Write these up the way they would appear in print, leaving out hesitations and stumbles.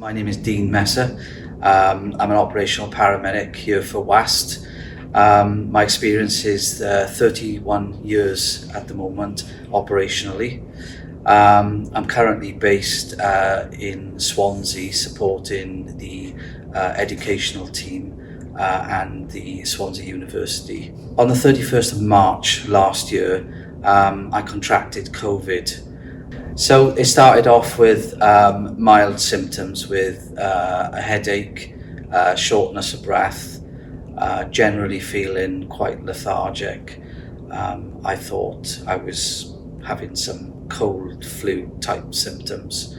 My name is Dean Messer. I'm an operational paramedic here for WAST. My experience is 31 years at the moment operationally. I'm currently based in Swansea supporting the educational team and the Swansea University. On the 31st of March last year, I contracted COVID. So it started off with mild symptoms with a headache, shortness of breath, generally feeling quite lethargic. I thought I was having some cold flu type symptoms.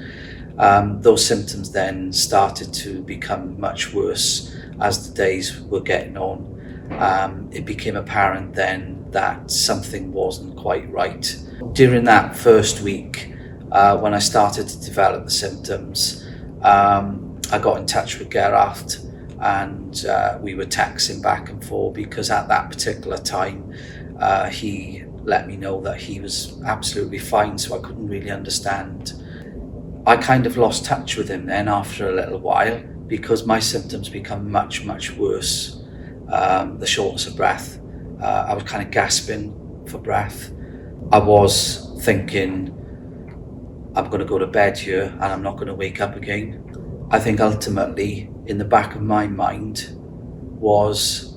Those symptoms then started to become much worse as the days were getting on. It became apparent then that something wasn't quite right. During that first week, when I started to develop the symptoms, I got in touch with Gerard and we were texting back and forth because at that particular time he let me know that he was absolutely fine, so I couldn't really understand. I kind of lost touch with him then after a little while because my symptoms become much worse. The shortness of breath, I was kind of gasping for breath. I was thinking, I'm going to go to bed here and I'm not going to wake up again. I think ultimately in the back of my mind was,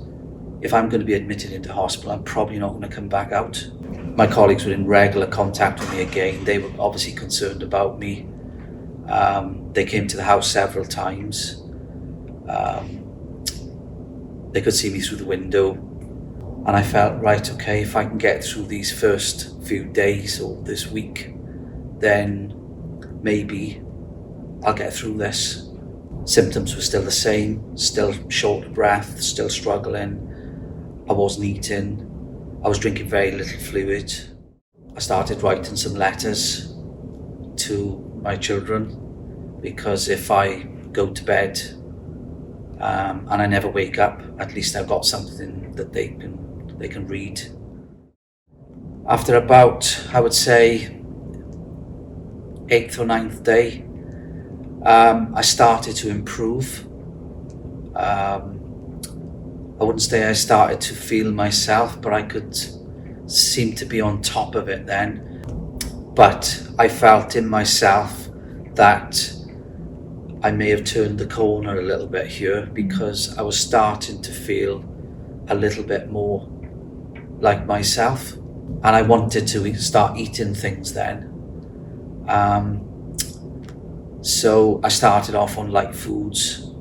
if I'm going to be admitted into hospital, I'm probably not going to come back out. My colleagues were in regular contact with me again. They were obviously concerned about me. They came to the house several times. They could see me through the window. And I felt, right, okay, if I can get through these first few days or this week, then maybe I'll get through this. Symptoms were still the same, still short of breath, still struggling. I wasn't eating. I was drinking very little fluid. I started writing some letters to my children because if I go to bed and I never wake up, at least I've got something that they can read. After about, I would say, 8th or 9th day, I started to improve. I wouldn't say I started to feel myself, but I could seem to be on top of it then. But I felt in myself that I may have turned the corner a little bit here because I was starting to feel a little bit more like myself, and I wanted to start eating things then. So I started off on light foods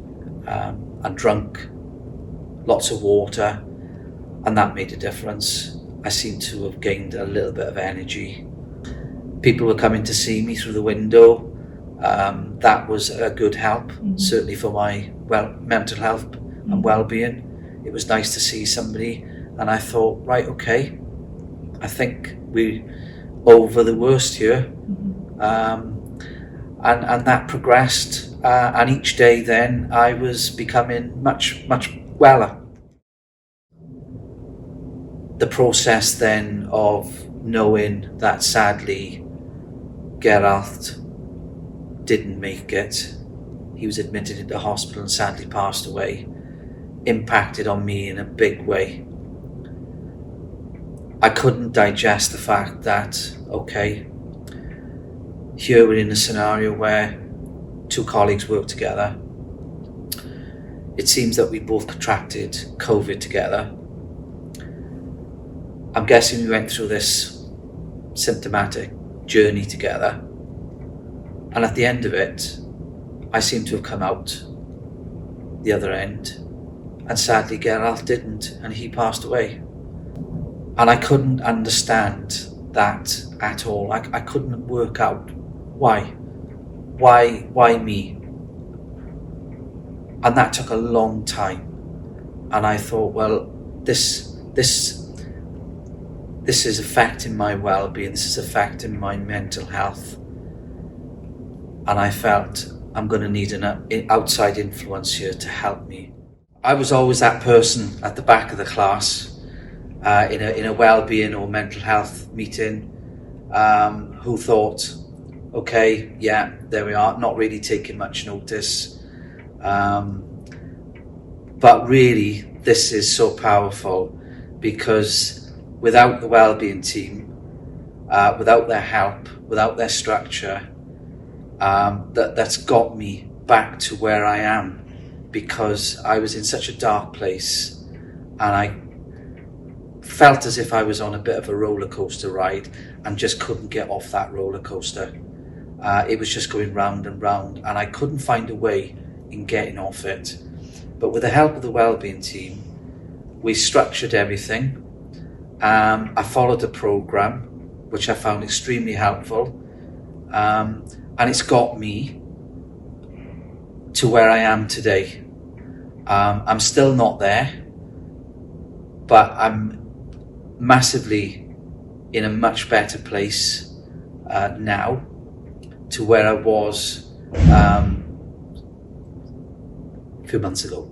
and drunk lots of water, and that made a difference. I seemed to have gained a little bit of energy. People were coming to see me through the window. That was a good help, certainly for my mental health and well-being. It was nice to see somebody, and I thought, right, okay, I think we're over the worst here. And that progressed, and each day then I was becoming much weller. The process then of knowing that sadly Gerard didn't make it, he was admitted into hospital and sadly passed away, impacted on me in a big way. I couldn't digest the fact that, okay, here we're in a scenario where two colleagues work together. It seems that we both contracted COVID together. I'm guessing we went through this symptomatic journey together. And at the end of it, I seem to have come out the other end. And sadly, Gerard didn't, and he passed away. And I couldn't understand that at all. I couldn't work out why me? And that took a long time. And I thought, well, this is affecting my well-being, this is affecting my mental health. And I felt I'm going to need an outside influence here to help me. I was always that person at the back of the class in a well-being or mental health meeting who thought, okay, yeah, there we are, not really taking much notice. But really, this is so powerful, because without the wellbeing team, without their help, without their structure, that's got me back to where I am, because I was in such a dark place and I felt as if I was on a bit of a roller coaster ride and just couldn't get off that roller coaster. It was just going round and round, and I couldn't find a way in getting off it. But with the help of the wellbeing team, we structured everything. I followed a program, which I found extremely helpful, and it's got me to where I am today. I'm still not there, but I'm massively in a much better place now to where I was a few months ago.